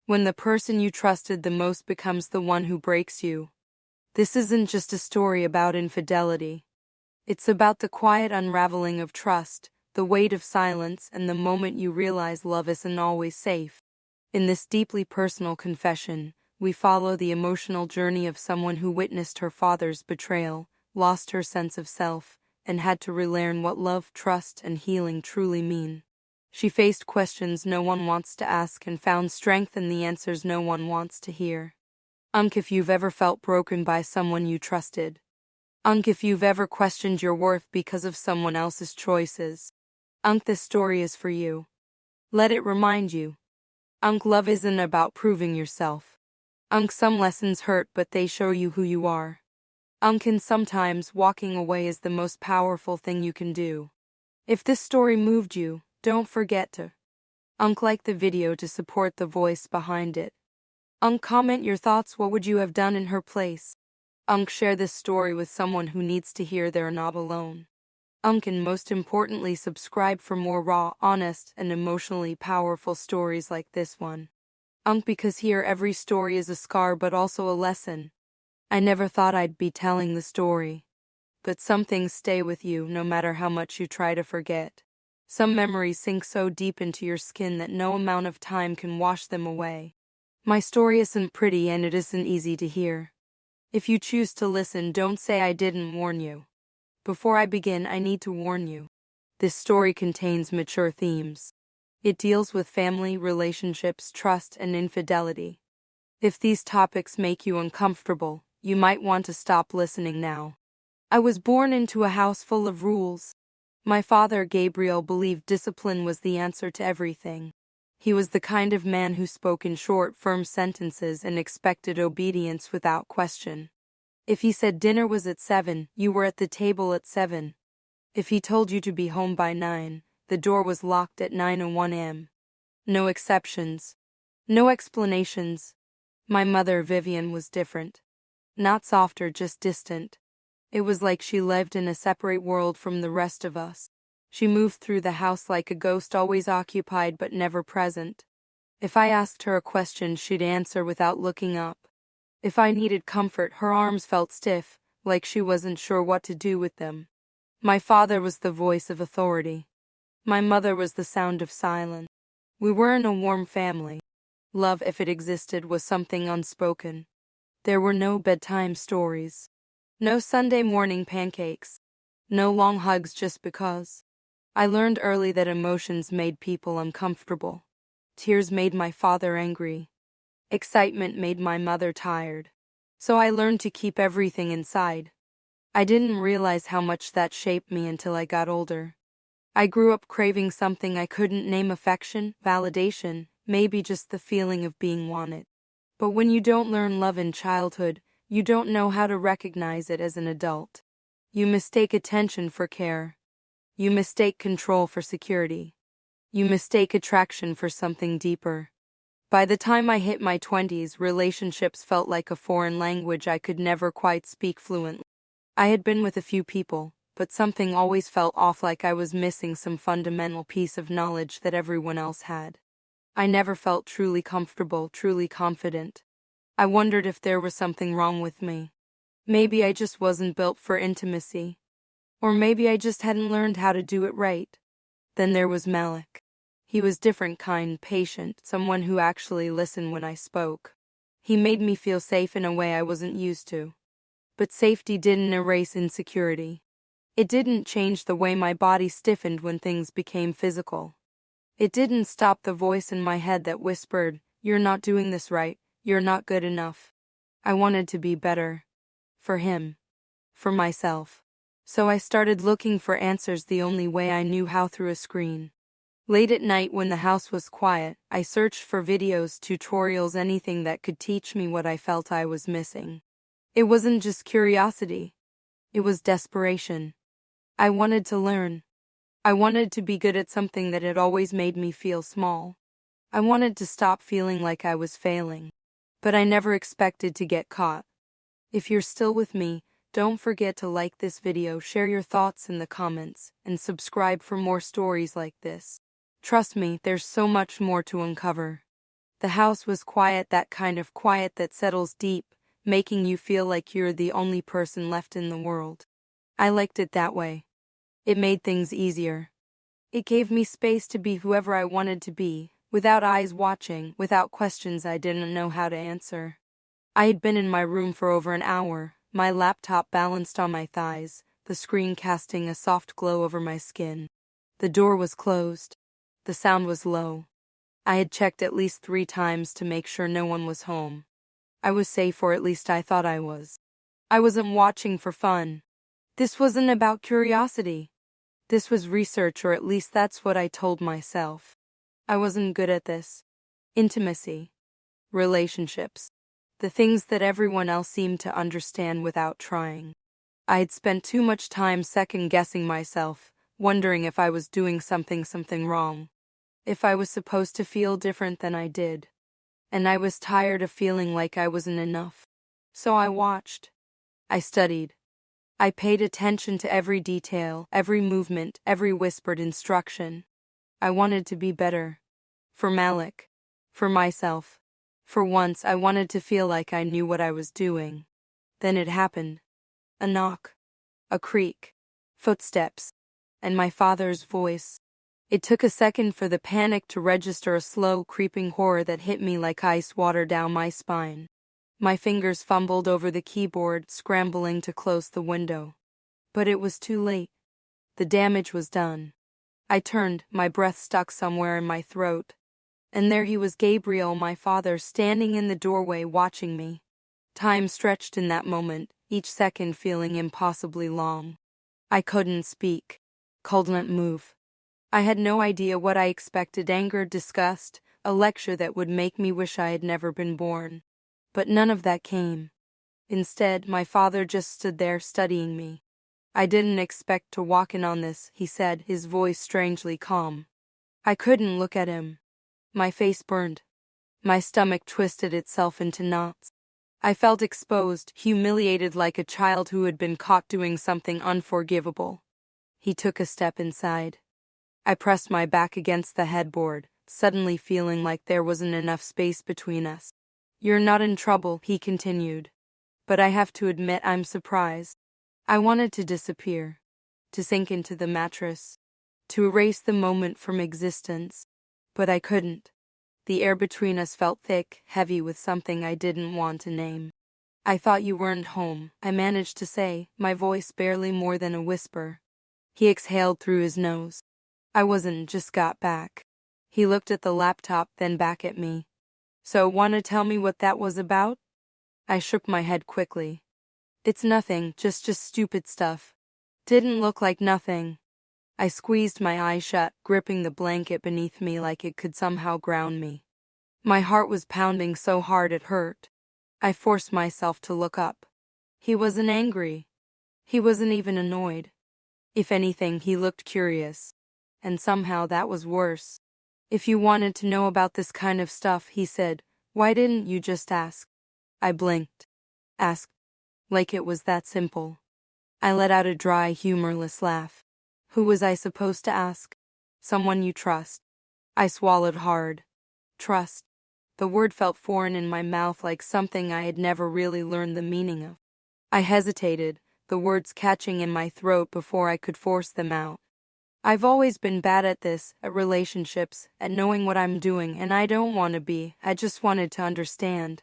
When the person you trusted the most becomes the one who breaks you. This isn't just a story about infidelity. It's about the quiet unraveling of trust, the weight of silence, and the moment you realize love isn't always safe. In this deeply personal confession, we follow the emotional journey of someone who witnessed her father's betrayal, lost her sense of self, and had to relearn what love, trust, and healing truly mean. She faced questions no one wants to ask and found strength in the answers no one wants to hear. If you've ever felt broken by someone you trusted. If you've ever questioned your worth because of someone else's choices. This story is for you. Let it remind you. Love isn't about proving yourself. Some lessons hurt, but they show you who you are. And sometimes walking away is the most powerful thing you can do. If this story moved you, don't forget to like the video to support the voice behind it. Comment your thoughts. What would you have done in her place? Share this story with someone who needs to hear they're not alone. And most importantly, subscribe for more raw, honest, and emotionally powerful stories like this one. Because here every story is a scar but also a lesson. I never thought I'd be telling the story. But some things stay with you no matter how much you try to forget. Some memories sink so deep into your skin that no amount of time can wash them away. My story isn't pretty and it isn't easy to hear. If you choose to listen, don't say I didn't warn you. Before I begin, I need to warn you. This story contains mature themes. It deals with family, relationships, trust, and infidelity. If these topics make you uncomfortable, you might want to stop listening now. I was born into a house full of rules. My father, Gabriel, believed discipline was the answer to everything. He was the kind of man who spoke in short, firm sentences and expected obedience without question. If he said dinner was at 7, you were at the table at 7. If he told you to be home by 9, the door was locked at 9:01 am. No exceptions. No explanations. My mother, Vivian, was different. Not softer, just distant. It was like she lived in a separate world from the rest of us. She moved through the house like a ghost, always occupied but never present. If I asked her a question, she'd answer without looking up. If I needed comfort, her arms felt stiff, like she wasn't sure what to do with them. My father was the voice of authority. My mother was the sound of silence. We weren't a warm family. Love, if it existed, was something unspoken. There were no bedtime stories. No Sunday morning pancakes. No long hugs just because. I learned early that emotions made people uncomfortable. Tears made my father angry. Excitement made my mother tired. So I learned to keep everything inside. I didn't realize how much that shaped me until I got older. I grew up craving something I couldn't name: affection, validation, maybe just the feeling of being wanted. But when you don't learn love in childhood, you don't know how to recognize it as an adult. You mistake attention for care. You mistake control for security. You mistake attraction for something deeper. By the time I hit my 20s, relationships felt like a foreign language I could never quite speak fluently. I had been with a few people, but something always felt off, like I was missing some fundamental piece of knowledge that everyone else had. I never felt truly comfortable, truly confident. I wondered if there was something wrong with me. Maybe I just wasn't built for intimacy. Or maybe I just hadn't learned how to do it right. Then there was Malik. He was different, kind, patient, someone who actually listened when I spoke. He made me feel safe in a way I wasn't used to. But safety didn't erase insecurity. It didn't change the way my body stiffened when things became physical. It didn't stop the voice in my head that whispered, "You're not doing this right, you're not good enough." I wanted to be better. For him. For myself. So I started looking for answers the only way I knew how: through a screen. Late at night when the house was quiet, I searched for videos, tutorials, anything that could teach me what I felt I was missing. It wasn't just curiosity. It was desperation. I wanted to learn. I wanted to be good at something that had always made me feel small. I wanted to stop feeling like I was failing. But I never expected to get caught. If you're still with me, don't forget to like this video, share your thoughts in the comments, and subscribe for more stories like this. Trust me, there's so much more to uncover. The house was quiet, that kind of quiet that settles deep, making you feel like you're the only person left in the world. I liked it that way. It made things easier. It gave me space to be whoever I wanted to be, without eyes watching, without questions I didn't know how to answer. I had been in my room for over an hour, my laptop balanced on my thighs, the screen casting a soft glow over my skin. The door was closed. The sound was low. I had checked at least 3 times to make sure no one was home. I was safe, or at least I thought I was. I wasn't watching for fun. This wasn't about curiosity. This was research, or at least that's what I told myself. I wasn't good at this. Intimacy. Relationships. The things that everyone else seemed to understand without trying. I had spent too much time second-guessing myself, wondering if I was doing something wrong. If I was supposed to feel different than I did. And I was tired of feeling like I wasn't enough. So I watched. I studied. I paid attention to every detail, every movement, every whispered instruction. I wanted to be better. For Malik. For myself. For once, I wanted to feel like I knew what I was doing. Then it happened. A knock. A creak. Footsteps. And my father's voice. It took a second for the panic to register, a slow, creeping horror that hit me like ice water down my spine. My fingers fumbled over the keyboard, scrambling to close the window. But it was too late. The damage was done. I turned, my breath stuck somewhere in my throat. And there he was, Gabriel, my father, standing in the doorway watching me. Time stretched in that moment, each second feeling impossibly long. I couldn't speak. Couldn't move. I had no idea what I expected: anger, disgust, a lecture that would make me wish I had never been born. But none of that came. Instead, my father just stood there studying me. I didn't expect to walk in on this, he said, his voice strangely calm. I couldn't look at him. My face burned. My stomach twisted itself into knots. I felt exposed, humiliated, like a child who had been caught doing something unforgivable. He took a step inside. I pressed my back against the headboard, suddenly feeling like there wasn't enough space between us. "You're not in trouble," he continued. "But I have to admit I'm surprised." I wanted to disappear, to sink into the mattress, to erase the moment from existence. But I couldn't. The air between us felt thick, heavy with something I didn't want to name. "I thought you weren't home," I managed to say, my voice barely more than a whisper. He exhaled through his nose. "I wasn't, just got back." He looked at the laptop, then back at me. "So, wanna tell me what that was about?" I shook my head quickly. "It's nothing, just stupid stuff." "Didn't look like nothing." I squeezed my eyes shut, gripping the blanket beneath me like it could somehow ground me. My heart was pounding so hard it hurt. I forced myself to look up. He wasn't angry. He wasn't even annoyed. If anything, he looked curious. And somehow that was worse. "If you wanted to know about this kind of stuff," he said, "why didn't you just ask?" I blinked. Ask? Like it was that simple. I let out a dry, humorless laugh. Who was I supposed to ask? Someone you trust. I swallowed hard. Trust. The word felt foreign in my mouth, like something I had never really learned the meaning of. I hesitated, the words catching in my throat before I could force them out. "I've always been bad at this, at relationships, at knowing what I'm doing, and I don't want to be. I just wanted to understand."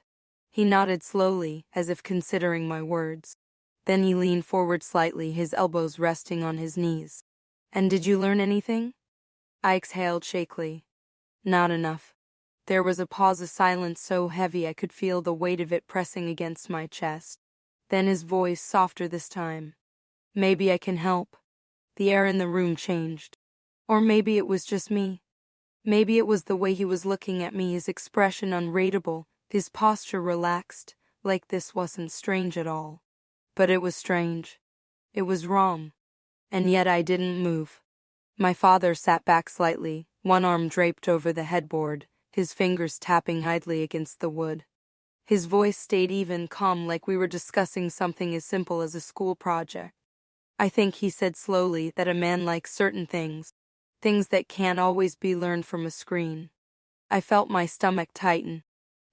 He nodded slowly, as if considering my words. Then he leaned forward slightly, his elbows resting on his knees. "And did you learn anything?" I exhaled shakily. "Not enough." There was a pause, of silence so heavy I could feel the weight of it pressing against my chest. Then his voice, softer this time. "Maybe I can help." The air in the room changed. Or maybe it was just me. Maybe it was the way he was looking at me, his expression unreadable, his posture relaxed, like this wasn't strange at all. But it was strange. It was wrong. And yet I didn't move. My father sat back slightly, one arm draped over the headboard, his fingers tapping idly against the wood. His voice stayed even, calm, like we were discussing something as simple as a school project. "I think," he said slowly, "that a man likes certain things that can't always be learned from a screen." I felt my stomach tighten.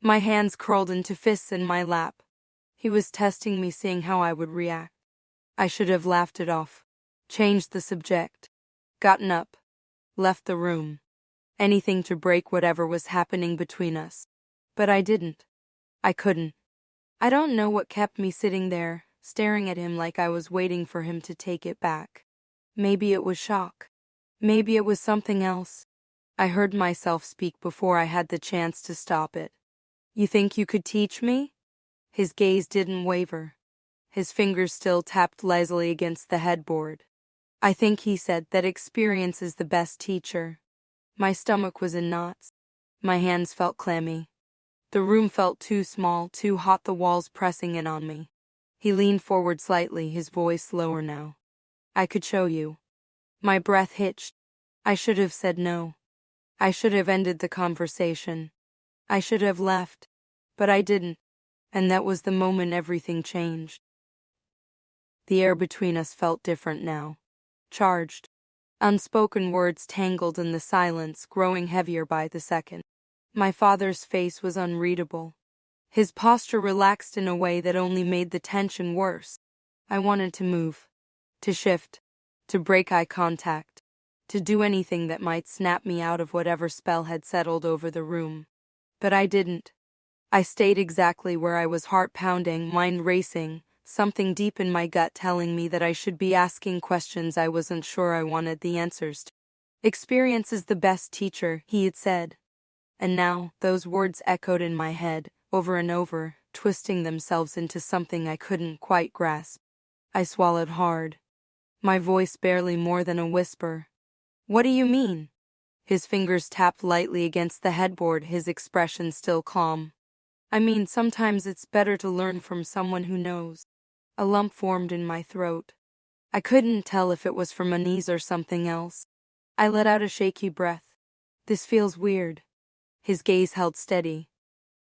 My hands curled into fists in my lap. He was testing me, seeing how I would react. I should have laughed it off, changed the subject, gotten up, left the room. Anything to break whatever was happening between us. But I didn't. I couldn't. I don't know what kept me sitting there, staring at him like I was waiting for him to take it back. Maybe it was shock. Maybe it was something else. I heard myself speak before I had the chance to stop it. You think you could teach me? His gaze didn't waver. His fingers still tapped lazily against the headboard. I think he said that experience is the best teacher. My stomach was in knots. My hands felt clammy. The room felt too small, too hot, the walls pressing in on me. He leaned forward slightly, his voice lower now. I could show you. My breath hitched. I should have said no. I should have ended the conversation. I should have left. But I didn't. And that was the moment everything changed. The air between us felt different now. Charged. Unspoken words tangled in the silence, growing heavier by the second. My father's face was unreadable. His posture relaxed in a way that only made the tension worse. I wanted to move. To shift. To break eye contact. To do anything that might snap me out of whatever spell had settled over the room. But I didn't. I stayed exactly where I was, heart pounding, mind racing, something deep in my gut telling me that I should be asking questions I wasn't sure I wanted the answers to. Experience is the best teacher, he had said. And now, those words echoed in my head, over and over, twisting themselves into something I couldn't quite grasp. I swallowed hard. My voice barely more than a whisper. What do you mean? His fingers tapped lightly against the headboard, his expression still calm. I mean, sometimes it's better to learn from someone who knows. A lump formed in my throat. I couldn't tell if it was from unease or something else. I let out a shaky breath. This feels weird. His gaze held steady.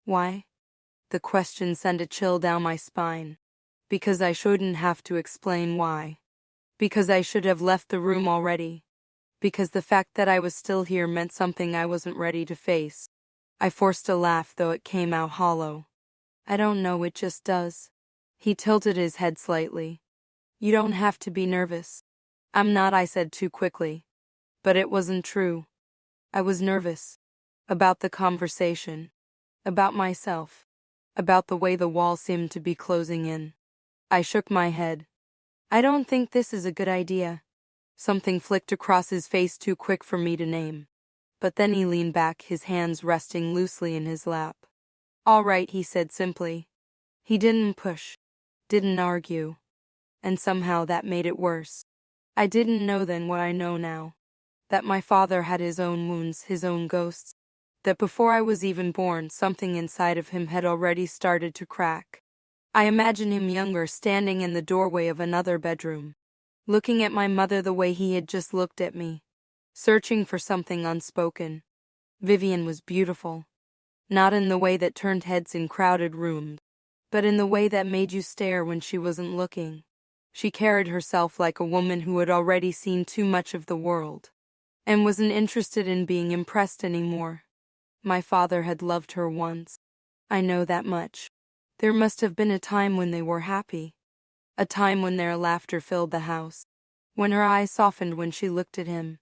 Why? The question sent a chill down my spine. Because I shouldn't have to explain why. Because I should have left the room already. Because the fact that I was still here meant something I wasn't ready to face. I forced a laugh, though it came out hollow. I don't know, it just does. He tilted his head slightly. You don't have to be nervous. I'm not, I said too quickly. But it wasn't true. I was nervous. About the conversation. About myself. About the way the wall seemed to be closing in. I shook my head. I don't think this is a good idea. Something flicked across his face too quick for me to name. But then he leaned back, his hands resting loosely in his lap. All right, he said simply. He didn't push. Didn't argue. And somehow that made it worse. I didn't know then what I know now. That my father had his own wounds, his own ghosts. That before I was even born, something inside of him had already started to crack. I imagine him younger, standing in the doorway of another bedroom, looking at my mother the way he had just looked at me, searching for something unspoken. Vivian was beautiful. Not in the way that turned heads in crowded rooms, but in the way that made you stare when she wasn't looking. She carried herself like a woman who had already seen too much of the world, and wasn't interested in being impressed anymore. My father had loved her once. I know that much. There must have been a time when they were happy. A time when their laughter filled the house. When her eyes softened when she looked at him.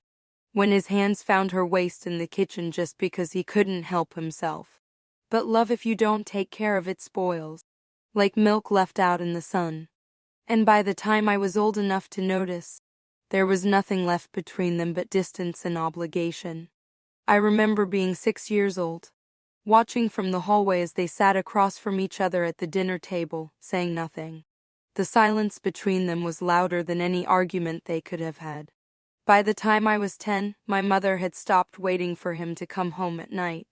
When his hands found her waist in the kitchen just because he couldn't help himself. But love, if you don't take care of it, spoils. Like milk left out in the sun. And by the time I was old enough to notice, there was nothing left between them but distance and obligation. I remember being 6 years old, watching from the hallway as they sat across from each other at the dinner table, saying nothing. The silence between them was louder than any argument they could have had. By the time I was 10, my mother had stopped waiting for him to come home at night.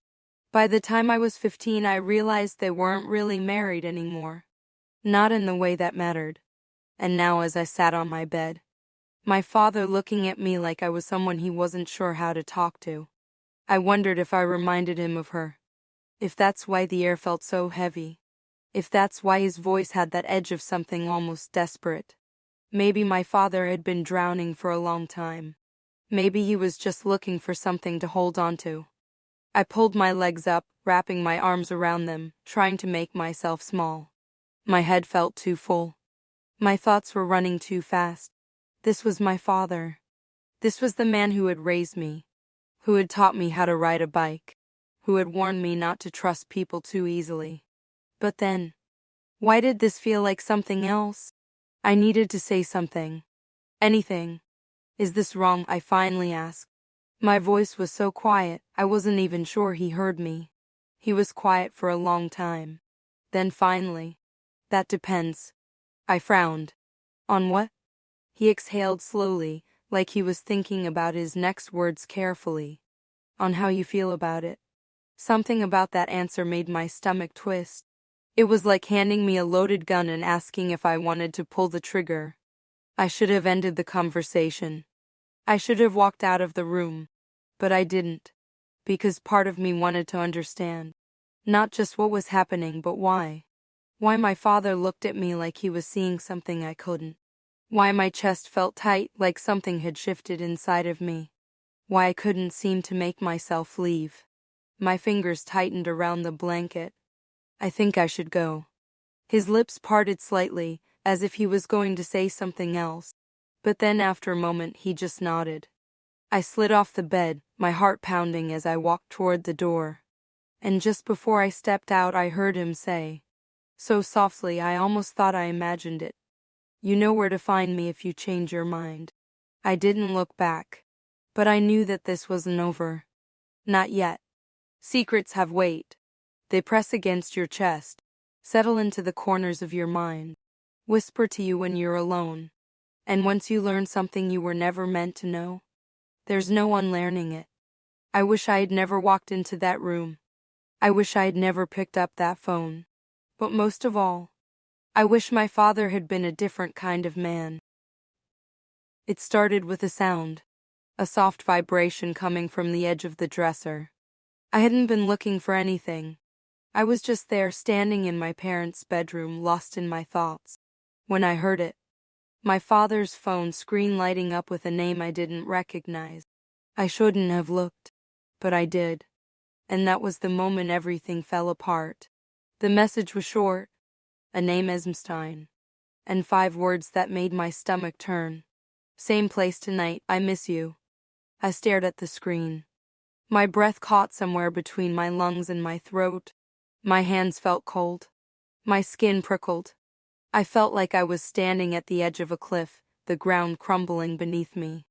By the time I was 15, I realized they weren't really married anymore. Not in the way that mattered. And now as I sat on my bed, my father looking at me like I was someone he wasn't sure how to talk to, I wondered if I reminded him of her. If that's why the air felt so heavy. If that's why his voice had that edge of something almost desperate. Maybe my father had been drowning for a long time. Maybe he was just looking for something to hold on to. I pulled my legs up, wrapping my arms around them, trying to make myself small. My head felt too full. My thoughts were running too fast. This was my father. This was the man who had raised me, who had taught me how to ride a bike, who had warned me not to trust people too easily. But then, why did this feel like something else? I needed to say something. Anything. Is this wrong? I finally asked. My voice was so quiet, I wasn't even sure he heard me. He was quiet for a long time. Then finally, that depends. I frowned. On what? He exhaled slowly, like he was thinking about his next words carefully. On how you feel about it. Something about that answer made my stomach twist. It was like handing me a loaded gun and asking if I wanted to pull the trigger. I should have ended the conversation. I should have walked out of the room. But I didn't. Because part of me wanted to understand. Not just what was happening, but why. Why my father looked at me like he was seeing something I couldn't. Why my chest felt tight, like something had shifted inside of me. Why I couldn't seem to make myself leave. My fingers tightened around the blanket. I think I should go. His lips parted slightly, as if he was going to say something else. But then after a moment he just nodded. I slid off the bed, my heart pounding as I walked toward the door. And just before I stepped out I heard him say, so softly I almost thought I imagined it, "You know where to find me if you change your mind." I didn't look back. But I knew that this wasn't over. Not yet. Secrets have weight. They press against your chest, settle into the corners of your mind, whisper to you when you're alone. And once you learn something you were never meant to know, there's no unlearning it. I wish I had never walked into that room. I wish I had never picked up that phone. But most of all, I wish my father had been a different kind of man. It started with a sound, a soft vibration coming from the edge of the dresser. I hadn't been looking for anything. I was just there, standing in my parents' bedroom, lost in my thoughts. When I heard it, my father's phone screen lighting up with a name I didn't recognize. I shouldn't have looked, but I did. And that was the moment everything fell apart. The message was short, a name Esmstein, and 5 words that made my stomach turn. Same place tonight, I miss you. I stared at the screen. My breath caught somewhere between my lungs and my throat. My hands felt cold. My skin prickled. I felt like I was standing at the edge of a cliff, the ground crumbling beneath me.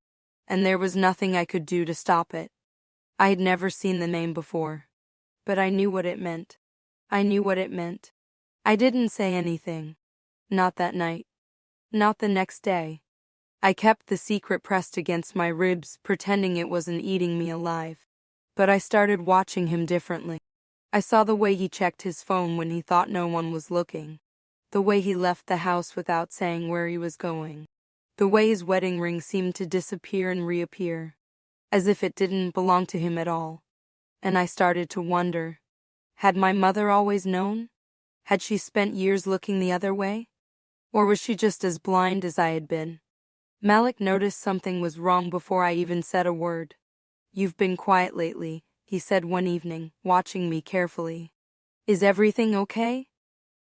And there was nothing I could do to stop it. I had never seen the name before. But I knew what it meant. I knew what it meant. I didn't say anything. Not that night. Not the next day. I kept the secret pressed against my ribs, pretending it wasn't eating me alive. But I started watching him differently. I saw the way he checked his phone when he thought no one was looking. The way he left the house without saying where he was going. The way his wedding ring seemed to disappear and reappear, as if it didn't belong to him at all. And I started to wonder, had my mother always known? Had she spent years looking the other way? Or was she just as blind as I had been? Malik noticed something was wrong before I even said a word. "You've been quiet lately," he said one evening, watching me carefully. "Is everything okay?"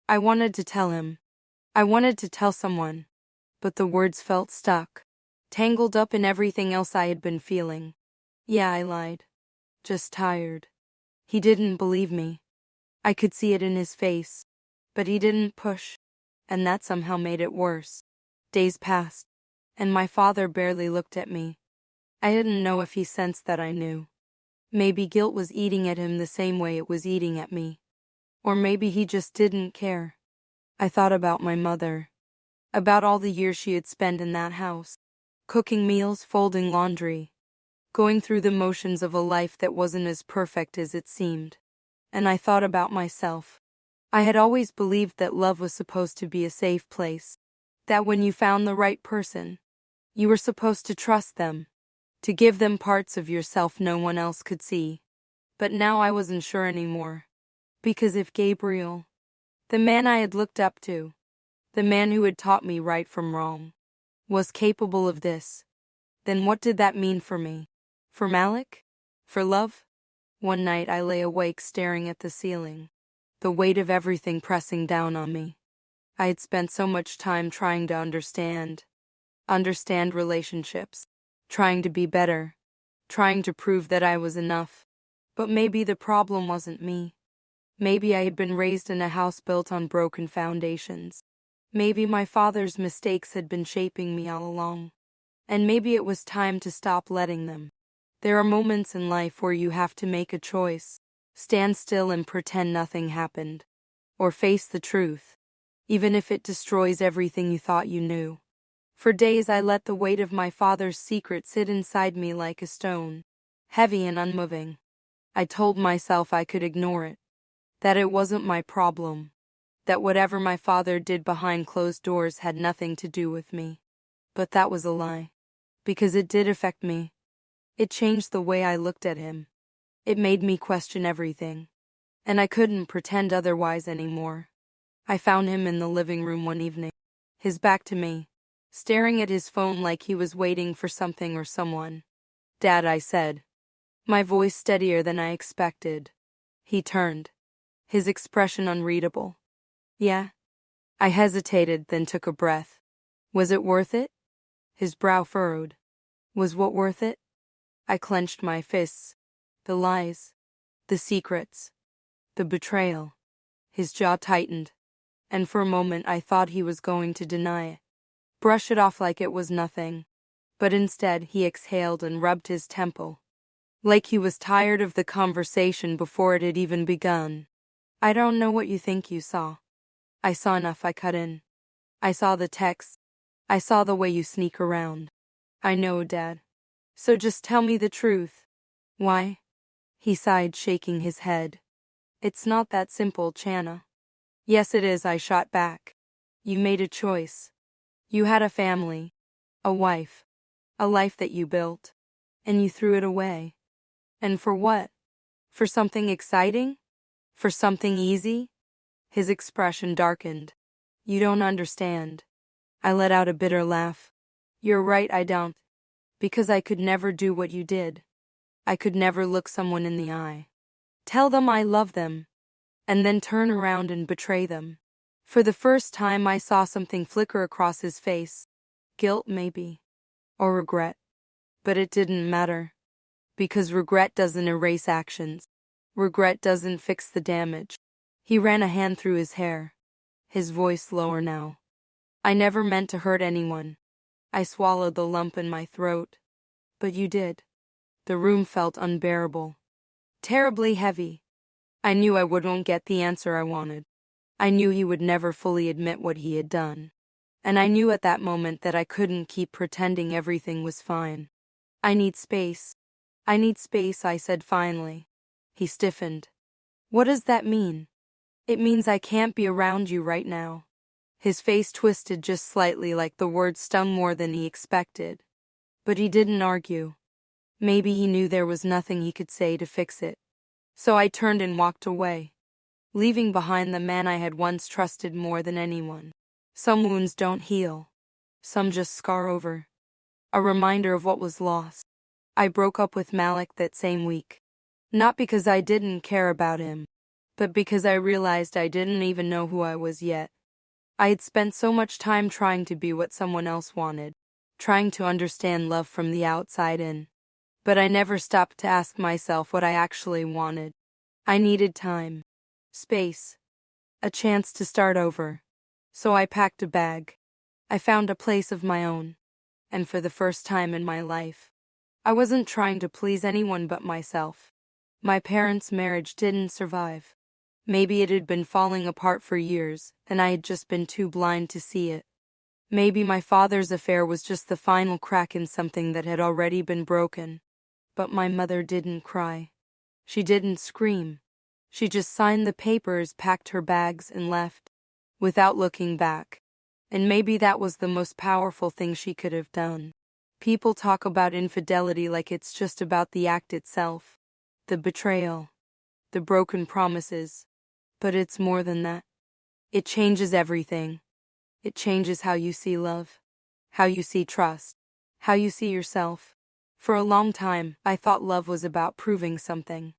I wanted to tell him. I wanted to tell someone. But the words felt stuck, tangled up in everything else I had been feeling. Yeah, I lied. Just tired. He didn't believe me. I could see it in his face. But he didn't push. And that somehow made it worse. Days passed. And my father barely looked at me. I didn't know if he sensed that I knew. Maybe guilt was eating at him the same way it was eating at me. Or maybe he just didn't care. I thought about my mother. About all the years she had spent in that house. Cooking meals, folding laundry. Going through the motions of a life that wasn't as perfect as it seemed. And I thought about myself. I had always believed that love was supposed to be a safe place. That when you found the right person, you were supposed to trust them. To give them parts of yourself no one else could see. But now I wasn't sure anymore. Because if Gabriel, the man I had looked up to, the man who had taught me right from wrong, was capable of this, then what did that mean for me? For Malik? For love? One night I lay awake staring at the ceiling, the weight of everything pressing down on me. I had spent so much time trying to understand relationships, trying to be better, trying to prove that I was enough. But maybe the problem wasn't me. Maybe I had been raised in a house built on broken foundations. Maybe my father's mistakes had been shaping me all along. And maybe it was time to stop letting them. There are moments in life where you have to make a choice. Stand still and pretend nothing happened. Or face the truth, even if it destroys everything you thought you knew. For days I let the weight of my father's secret sit inside me like a stone, heavy and unmoving. I told myself I could ignore it, that it wasn't my problem, that whatever my father did behind closed doors had nothing to do with me. But that was a lie, because it did affect me. It changed the way I looked at him. It made me question everything, and I couldn't pretend otherwise anymore. I found him in the living room one evening, his back to me, staring at his phone like he was waiting for something or someone. "Dad," I said, my voice steadier than I expected. He turned, his expression unreadable. "Yeah?" I hesitated, then took a breath. "Was it worth it?" His brow furrowed. "Was what worth it?" I clenched my fists. The lies, the secrets, the betrayal. His jaw tightened, and for a moment I thought he was going to deny it, brush it off like it was nothing. But instead he exhaled and rubbed his temple, like he was tired of the conversation before it had even begun. "I don't know what you think you saw." "I saw enough," I cut in. "I saw the texts. I saw the way you sneak around." "I know, Dad. So just tell me the truth." "Why?" He sighed, shaking his head. "It's not that simple, Channa." "Yes, it is," I shot back. "You made a choice. You had a family, a wife, a life that you built, and you threw it away. And for what? For something exciting? For something easy?" His expression darkened. "You don't understand." I let out a bitter laugh. "You're right, I don't. Because I could never do what you did. I could never look someone in the eye, tell them I love them, and then turn around and betray them." For the first time I saw something flicker across his face. Guilt, maybe. Or regret. But it didn't matter. Because regret doesn't erase actions. Regret doesn't fix the damage. He ran a hand through his hair, his voice lower now. "I never meant to hurt anyone." I swallowed the lump in my throat. "But you did." The room felt unbearable, terribly heavy. I knew I wouldn't get the answer I wanted. I knew he would never fully admit what he had done. And I knew at that moment that I couldn't keep pretending everything was fine. "I need space. I need space," I said finally. He stiffened. "What does that mean?" "It means I can't be around you right now." His face twisted just slightly, like the words stung more than he expected. But he didn't argue. Maybe he knew there was nothing he could say to fix it. So I turned and walked away, leaving behind the man I had once trusted more than anyone. Some wounds don't heal. Some just scar over. A reminder of what was lost. I broke up with Malik that same week. Not because I didn't care about him, but because I realized I didn't even know who I was yet. I had spent so much time trying to be what someone else wanted, trying to understand love from the outside in. But I never stopped to ask myself what I actually wanted. I needed time, space, a chance to start over. So I packed a bag. I found a place of my own. And for the first time in my life, I wasn't trying to please anyone but myself. My parents' marriage didn't survive. Maybe it had been falling apart for years, and I had just been too blind to see it. Maybe my father's affair was just the final crack in something that had already been broken. But my mother didn't cry. She didn't scream. She just signed the papers, packed her bags, and left, without looking back. And maybe that was the most powerful thing she could have done. People talk about infidelity like it's just about the act itself, the betrayal, the broken promises. But it's more than that. It changes everything. It changes how you see love, how you see trust, how you see yourself. For a long time, I thought love was about proving something.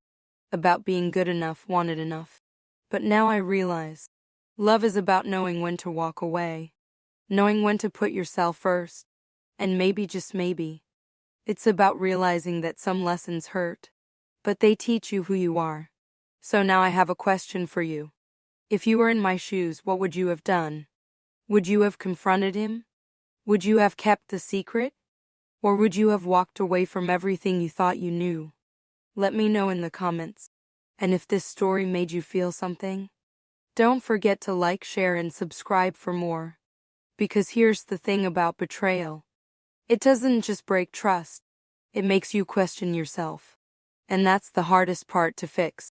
about being good enough, wanted enough. But now I realize love is about knowing when to walk away, knowing when to put yourself first, and maybe, just maybe, it's about realizing that some lessons hurt, but they teach you who you are. So now I have a question for you. If you were in my shoes, what would you have done? Would you have confronted him? Would you have kept the secret? Or would you have walked away from everything you thought you knew? Let me know in the comments. And if this story made you feel something, don't forget to like, share, and subscribe for more. Because here's the thing about betrayal. It doesn't just break trust, it makes you question yourself. And that's the hardest part to fix.